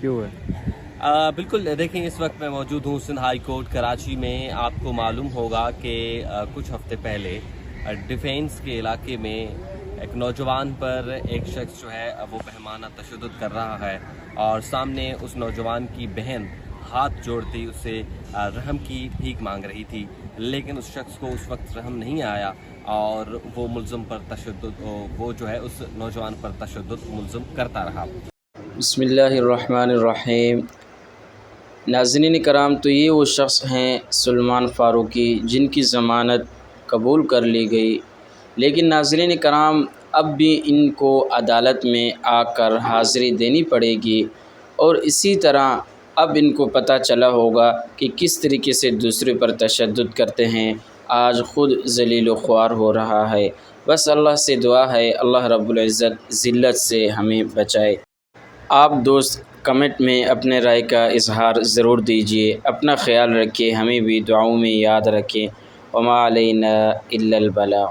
کیوں ہے؟ بالکل دیکھیں، اس وقت میں موجود ہوں سندھ ہائی کورٹ کراچی میں۔ آپ کو معلوم ہوگا کہ کچھ ہفتے پہلے ڈیفینس کے علاقے میں ایک نوجوان پر ایک شخص جو ہے وہ بہیمانہ تشدد کر رہا ہے، اور سامنے اس نوجوان کی بہن ہاتھ جوڑتی اس سے رحم کی بھیک مانگ رہی تھی، لیکن اس شخص کو اس وقت رحم نہیں آیا اور وہ ملزم پر تشدد، وہ جو ہے اس نوجوان پر تشدد ملزم کرتا رہا۔ بسم اللہ الرحمن الرحیم۔ ناظرین کرام، تو یہ وہ شخص ہیں سلمان فاروقی، جن کی ضمانت قبول کر لی گئی، لیکن ناظرین کرام اب بھی ان کو عدالت میں آ کر حاضری دینی پڑے گی، اور اسی طرح اب ان کو پتہ چلا ہوگا کہ کس طریقے سے دوسرے پر تشدد کرتے ہیں۔ آج خود ذلیل و خوار ہو رہا ہے۔ بس اللہ سے دعا ہے اللہ رب العزت ذلت سے ہمیں بچائے۔ آپ دوست کمنٹ میں اپنے رائے کا اظہار ضرور دیجیے۔ اپنا خیال رکھیں، ہمیں بھی دعاؤں میں یاد رکھیں۔ وما علینا الا البلاغ۔